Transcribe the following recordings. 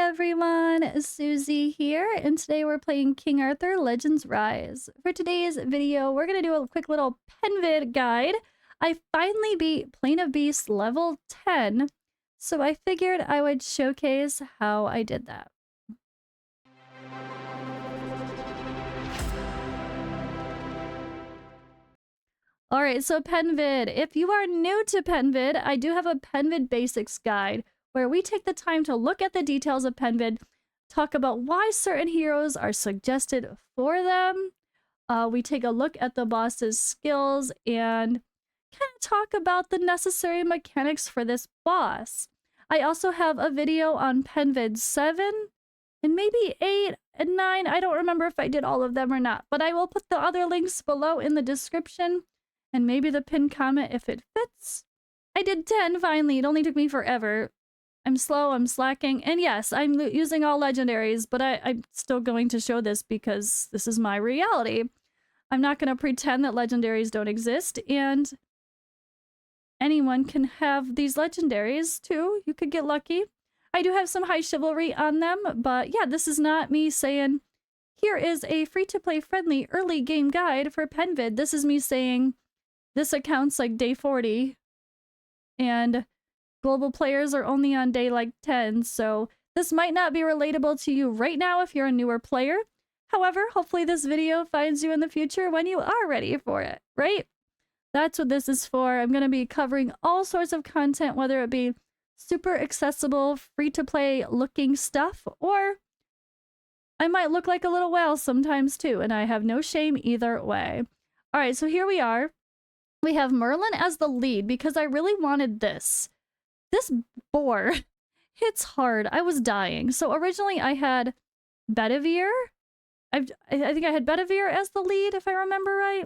everyone, Suzi here, and today we're playing King Arthur Legends Rise. For today's video, we're going to do a quick little Penveid guide. I finally beat Plane of Beasts level 10, so I figured I would showcase how I did that. Alright, so Penveid. If you are new to Penveid, I do have a Penveid Basics guide where we take the time to look at the details of Penveid, talk about why certain heroes are suggested for them. We take a look at the boss's skills and kind of talk about the necessary mechanics for this boss. I also have a video on Penveid 7 and maybe 8 and 9. I don't remember if I did all of them or not, but I will put the other links below in the description and maybe the pinned comment if it fits. I did 10 finally. It only took me forever. I'm slow, I'm slacking, and yes, I'm using all legendaries, but I'm still going to show this because this is my reality. I'm not going to pretend that legendaries don't exist, and anyone can have these legendaries too. You could get lucky. I do have some high chivalry on them, but yeah, this is not me saying, here is a free-to-play friendly early game guide for Penveid. This is me saying, this account's like day 40, and global players are only on day like 10, so this might not be relatable to you right now if you're a newer player. However, hopefully this video finds you in the future when you are ready for it, right? That's what this is for. I'm going to be covering all sorts of content, whether it be super accessible, free-to-play looking stuff, or I might look like a little whale sometimes too, and I have no shame either way. Alright, so here we are. We have Merlin as the lead because I really wanted this. This boar hits hard. I was dying. So originally I had Bedivere. I think I had Bedivere as the lead, if I remember right.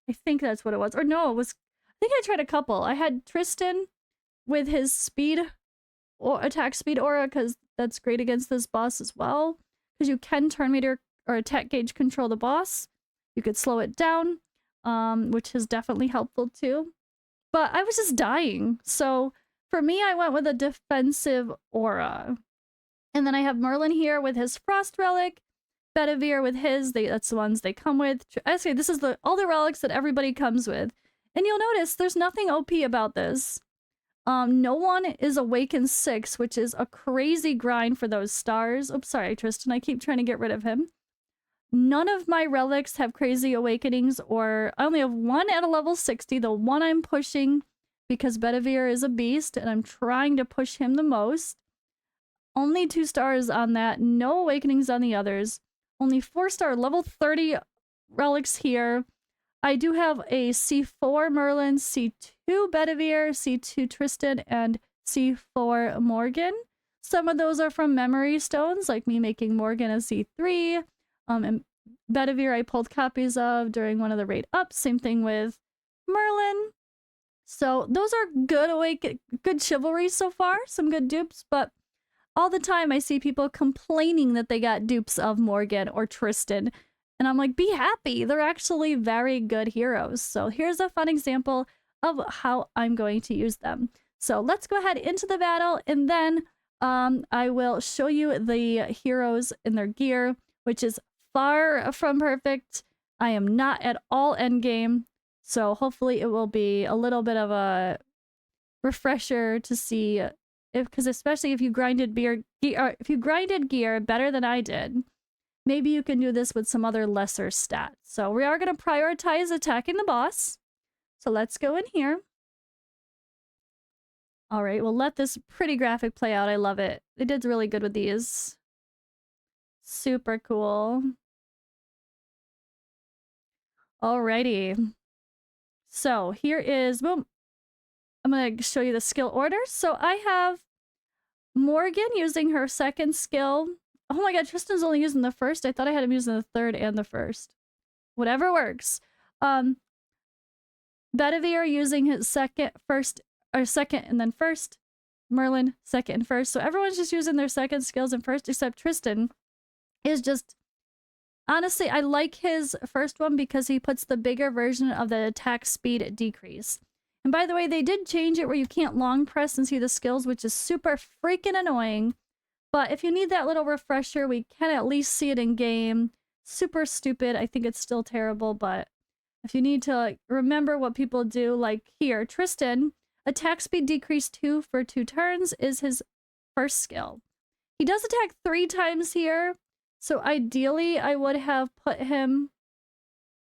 I think that's what it was. Or no, it was... I think I tried a couple. I had Tristan with his speed or attack speed aura, because that's great against this boss as well. Because you can turn meter or attack gauge control the boss. You could slow it down, which is definitely helpful too. But I was just dying. So for me, I went with a defensive aura. And then I have Merlin here with his Frost Relic, Bedivere with his, that's the ones they come with. I say this is all the relics that everybody comes with. And you'll notice there's nothing OP about this. No one is Awakened 6, which is a crazy grind for those stars. Oops, sorry, Tristan, I keep trying to get rid of him. None of my relics have crazy awakenings, or I only have one at a level 60, the one I'm pushing because Bedivere is a beast and I'm trying to push him the most. Only 2 stars on that, no awakenings on the others. Only 4-star level 30 relics here. I do have a C4 Merlin, C2 Bedivere, C2 Tristan, and C4 Morgan. Some of those are from memory stones, like me making Morgan a C3. And Bedivere I pulled copies of during one of the raid ups. Same thing with Merlin. So those are good chivalry so far. Some good dupes, but all the time I see people complaining that they got dupes of Morgan or Tristan. And I'm like, be happy. They're actually very good heroes. So here's a fun example of how I'm going to use them. So let's go ahead into the battle, and then I will show you the heroes in their gear, which is far from perfect. I am not at all endgame, so hopefully it will be a little bit of a refresher to see because especially if you grinded gear better than I did, maybe you can do this with some other lesser stats. So we are going to prioritize attacking the boss. So let's go in here. All right, we'll let this pretty graphic play out. I love it. They did really good with these. Super cool. Alrighty. So here is, boom. I'm going to show you the skill order. So I have Morgan using her second skill. Oh my god, Tristan's only using the first. I thought I had him using the third and the first. Whatever works. Bedivere using his second and then first. Merlin, second and first. So everyone's just using their second skills and first, except Tristan is just... Honestly, I like his first one because he puts the bigger version of the attack speed decrease. And by the way, they did change it where you can't long press and see the skills, which is super freaking annoying. But if you need that little refresher, we can at least see it in game. Super stupid. I think it's still terrible, but if you need to like, remember what people do, like here, Tristan, attack speed decreased 2 for 2 turns is his first skill. He does attack 3 times here, so ideally I would have put him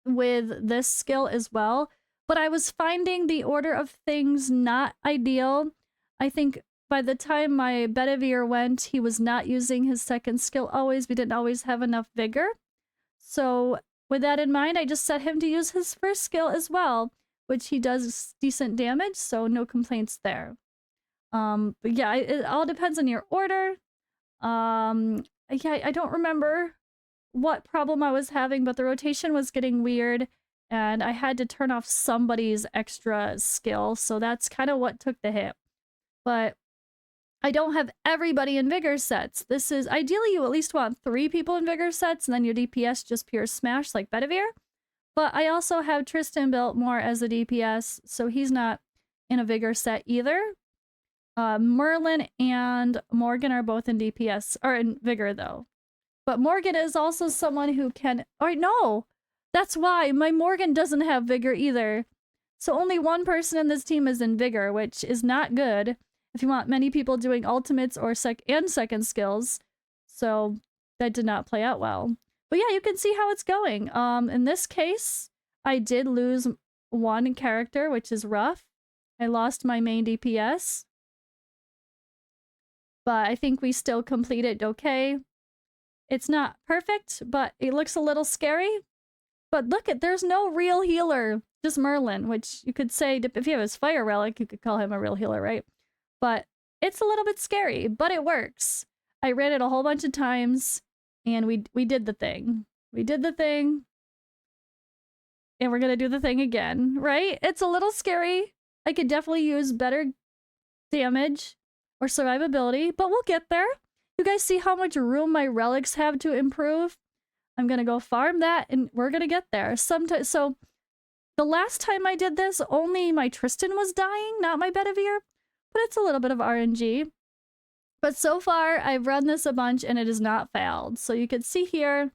with this skill as well, but I was finding the order of things not ideal. I think by the time my Bedivere went, he was not using his second skill always. We didn't always have enough vigor. So with that in mind, I just set him to use his first skill as well, which he does decent damage, so no complaints there. But yeah, it all depends on your order. Yeah, I don't remember what problem I was having, but the rotation was getting weird, and I had to turn off somebody's extra skill, so that's kind of what took the hit. But I don't have everybody in vigor sets. This is ideally you at least want 3 people in vigor sets, and then your DPS just pure smash like Bedivere. But I also have Tristan built more as a DPS, so he's not in a vigor set either. Merlin and Morgan are both in DPS, or in vigor though. But Morgan is also someone who can... Oh, no! That's why! My Morgan doesn't have vigor either. So only one person in this team is in vigor, which is not good if you want many people doing ultimates or second skills. So that did not play out well. But yeah, you can see how it's going. In this case, I did lose one character, which is rough. I lost my main DPS. But I think we still completed okay. It's not perfect, but it looks a little scary. But look, there's no real healer, just Merlin, which you could say, if you have his fire relic, you could call him a real healer, right? But it's a little bit scary, but it works. I ran it a whole bunch of times, and we did the thing. We did the thing, and we're gonna do the thing again, right? It's a little scary. I could definitely use better damage or survivability, but we'll get there. You guys see how much room my relics have to improve? I'm gonna go farm that, and we're gonna get there. So the last time I did this, only my Tristan was dying, not my Bedivere, but it's a little bit of RNG. But so far, I've run this a bunch, and it has not failed. So you can see here,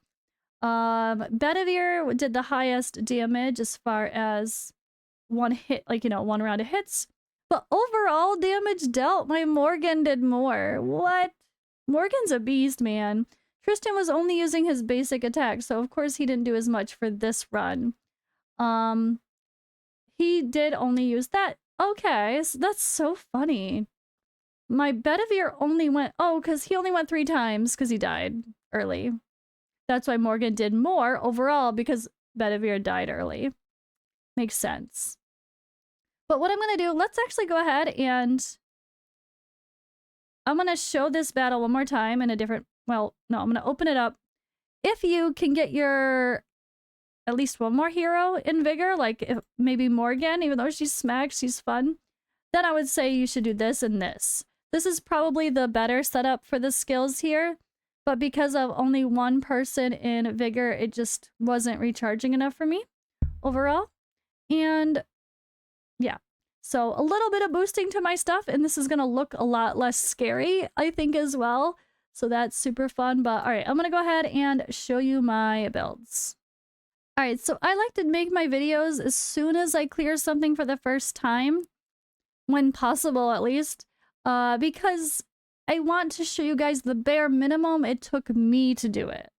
Bedivere did the highest damage as far as one hit, like, you know, one round of hits. But overall damage dealt, my Morgan did more. What? Morgan's a beast, man. Tristan was only using his basic attack, so of course he didn't do as much for this run. He did only use that. Okay, so that's so funny. My Bedivere only went... Oh, because he only went 3 times because he died early. That's why Morgan did more overall, because Bedivere died early. Makes sense. But what I'm going to do, let's actually go ahead and... I'm going to show this battle one more time in a different... Well, no, I'm going to open it up. If you can get your... at least one more hero in vigor, like if maybe Morgan, even though she's smacked, she's fun, then I would say you should do this and this. This is probably the better setup for the skills here, but because of only one person in vigor, it just wasn't recharging enough for me overall. And yeah, so a little bit of boosting to my stuff, and this is going to look a lot less scary, I think, as well. So that's super fun. But all right, I'm going to go ahead and show you my builds. All right, so I like to make my videos as soon as I clear something for the first time, when possible at least, because I want to show you guys the bare minimum it took me to do it.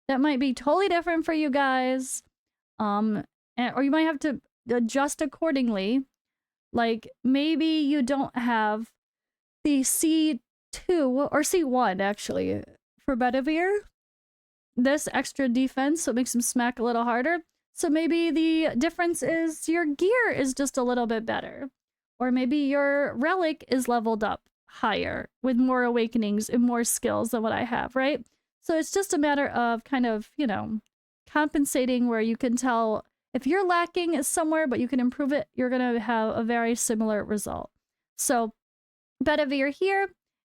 That might be totally different for you guys, or you might have to adjust accordingly. Like, maybe you don't have the C2, or C1 actually, for Bedivere. This extra defense, so it makes him smack a little harder. So maybe the difference is your gear is just a little bit better. Or maybe your relic is leveled up higher with more awakenings and more skills than what I have, right? So it's just a matter of kind of, you know, compensating where you can tell if you're lacking somewhere, but you can improve it, you're going to have a very similar result. So Bedivere here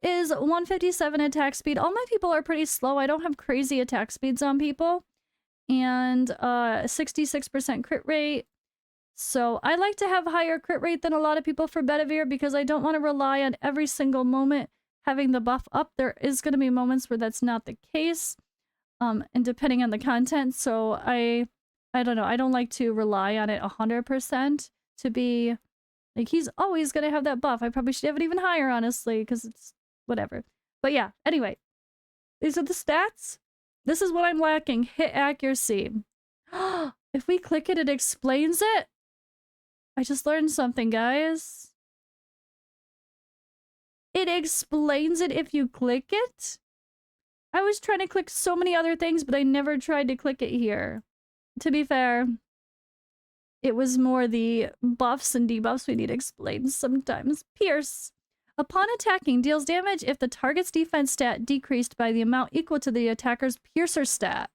is 157 attack speed. All my people are pretty slow. I don't have crazy attack speeds on people. And 66% crit rate. So I like to have higher crit rate than a lot of people for Bedivere because I don't want to rely on every single moment having the buff up. There is going to be moments where that's not the case, and depending on the content. So I don't know. I don't like to rely on it 100% to be like he's always going to have that buff. I probably should have it even higher, honestly, because it's whatever. But yeah, anyway, these are the stats. This is what I'm lacking. Hit accuracy. If we click it, it explains it. I just learned something, guys. It explains it if you click it. I was trying to click so many other things, but I never tried to click it here. To be fair, it was more the buffs and debuffs we need explained sometimes. Pierce. Upon attacking, deals damage if the target's defense stat decreased by the amount equal to the attacker's piercer stat.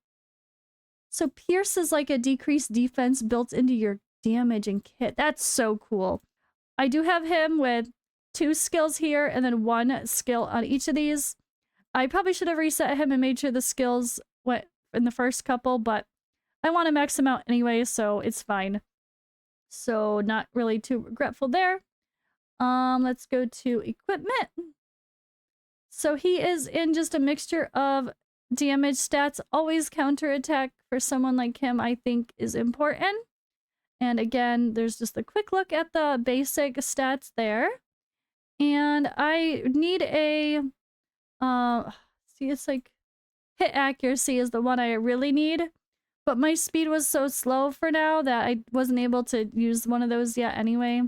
So Pierce is like a decreased defense built into your damage and kit. That's so cool. I do have him with 2 skills here and then 1 skill on each of these. I probably should have reset him and made sure the skills went in the first couple, but I want to max him out anyway, so it's fine. So not really too regretful there. Let's go to equipment. So he is in just a mixture of damage stats. Always counterattack for someone like him, I think, is important. And again, there's just a quick look at the basic stats there. And I need a, see, it's like hit accuracy is the one I really need. But my speed was so slow for now that I wasn't able to use one of those yet anyway.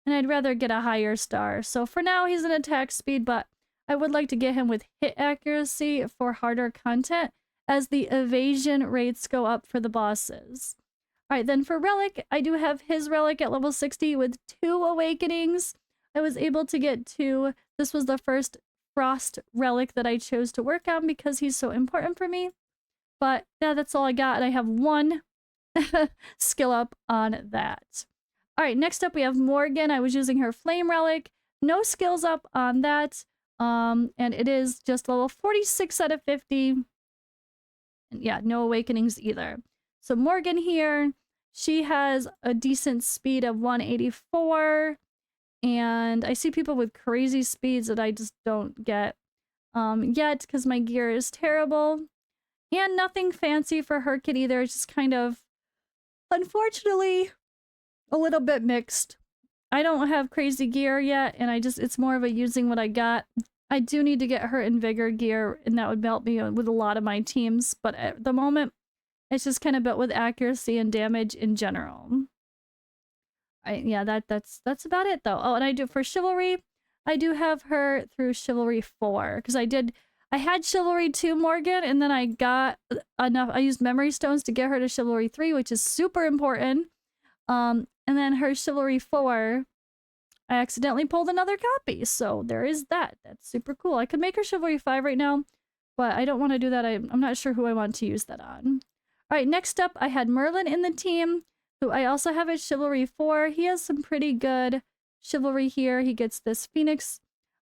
And I'd rather get a higher star. So for now, he's an attack speed, but I would like to get him with hit accuracy for harder content as the evasion rates go up for the bosses. All right, then for Relic, I do have his Relic at level 60 with 2 awakenings. I was able to get 2. This was the first Frost Relic that I chose to work on because he's so important for me. But yeah, that's all I got, and I have 1 skill up on that. All right, next up we have Morgan. I was using her Flame Relic. No skills up on that. And it is just level 46 out of 50. And yeah, no awakenings either. So Morgan here, she has a decent speed of 184. And I see people with crazy speeds that I just don't get yet because my gear is terrible. And nothing fancy for her kit either. It's just kind of, unfortunately, a little bit mixed. I don't have crazy gear yet, and it's more of a using what I got. I do need to get her in Vigor gear, and that would help me with a lot of my teams, but at the moment, it's just kind of built with accuracy and damage in general. Yeah, that's about it, though. Oh, and I do, for Chivalry, I do have her through Chivalry 4, because I had Chivalry 2 Morgan, and then I got enough, I used Memory Stones to get her to Chivalry 3, which is super important. And then her Chivalry 4, I accidentally pulled another copy. So there is that. That's super cool. I could make her Chivalry 5 right now, but I don't want to do that. I'm not sure who I want to use that on. All right, next up, I had Merlin in the team, who I also have at Chivalry 4. He has some pretty good Chivalry here. He gets this Phoenix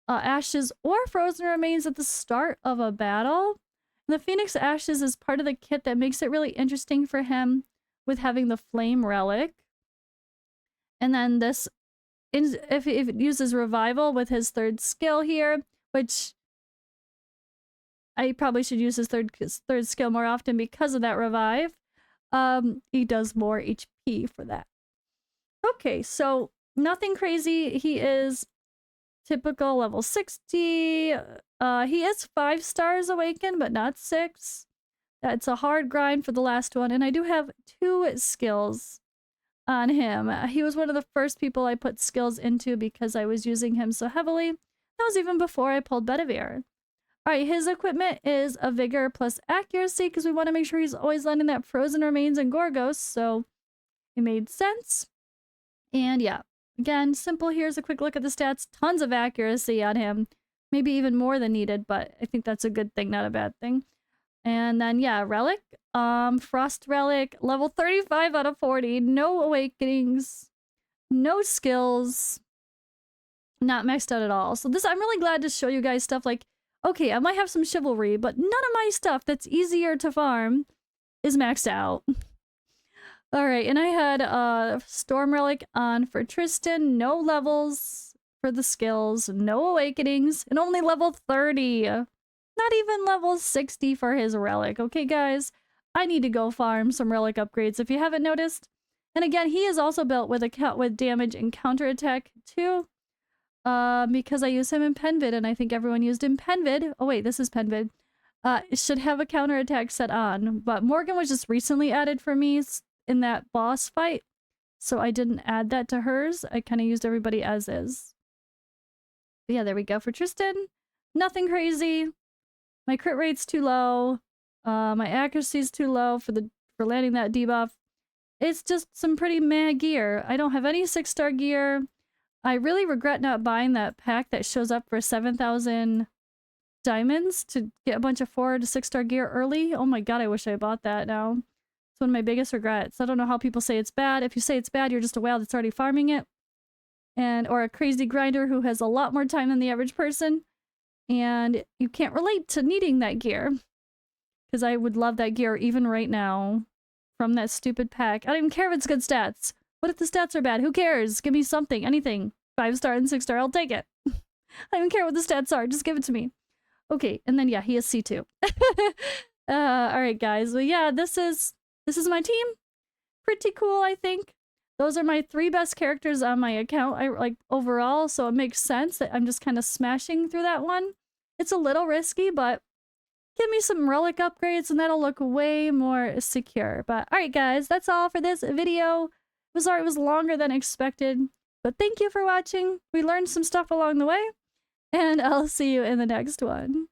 Ashes or Frozen Remains at the start of a battle. And the Phoenix Ashes is part of the kit that makes it really interesting for him with having the Flame Relic. And then this, if it uses Revival with his 3rd skill here, which I probably should use his third skill more often because of that Revive, he does more HP for that. Okay, so nothing crazy. He is typical level 60. He is 5 stars awakened, but not 6. That's a hard grind for the last one. And I do have 2 skills on him. He was one of the first people I put skills into because I was using him so heavily. That was even before I pulled Bedivere. Alright, his equipment is a Vigor plus Accuracy because we want to make sure he's always landing that Frozen Remains and Gorgos, so it made sense. And yeah, again, simple. Here's a quick look at the stats. Tons of accuracy on him. Maybe even more than needed, but I think that's a good thing, not a bad thing. And then, yeah, Relic. Frost Relic, level 35 out of 40. No awakenings. No skills. Not maxed out at all. So this, I'm really glad to show you guys stuff like, okay, I might have some Chivalry, but none of my stuff that's easier to farm is maxed out. Alright, and I had Storm Relic on for Tristan. No levels for the skills, no awakenings, and only level 30. Not even level 60 for his relic. Okay, guys, I need to go farm some relic upgrades if you haven't noticed. And again, he is also built with damage and counterattack too. Because I use him in Penveid, and I think everyone used in Penveid. Oh wait, this is Penveid. It should have a counterattack set on, but Morgan was just recently added for me in that boss fight, so I didn't add that to hers. I kind of used everybody as is. But yeah, there we go for Tristan. Nothing crazy. My crit rate's too low. My accuracy's too low for landing that debuff. It's just some pretty meh gear. I don't have any 6-star gear. I really regret not buying that pack that shows up for 7,000 diamonds to get a bunch of 4 to 6-star gear early. Oh my god, I wish I bought that now. It's one of my biggest regrets. I don't know how people say it's bad. If you say it's bad, you're just a whale that's already farming it. Or a crazy grinder who has a lot more time than the average person. And you can't relate to needing that gear. Because I would love that gear even right now from that stupid pack. I don't even care if it's good stats. What if the stats are bad? Who cares? Give me something, anything. 5-star and 6-star, I'll take it. I don't even care what the stats are. Just give it to me. Okay, and then yeah, he is C2. Alright guys, well yeah, this is my team. Pretty cool, I think. Those are my 3 best characters on my account, overall, so it makes sense that I'm just kind of smashing through that one. It's a little risky, but give me some relic upgrades and that'll look way more secure. But alright guys, that's all for this video. Sorry it was longer than expected, but thank you for watching. We learned some stuff along the way, and I'll see you in the next one.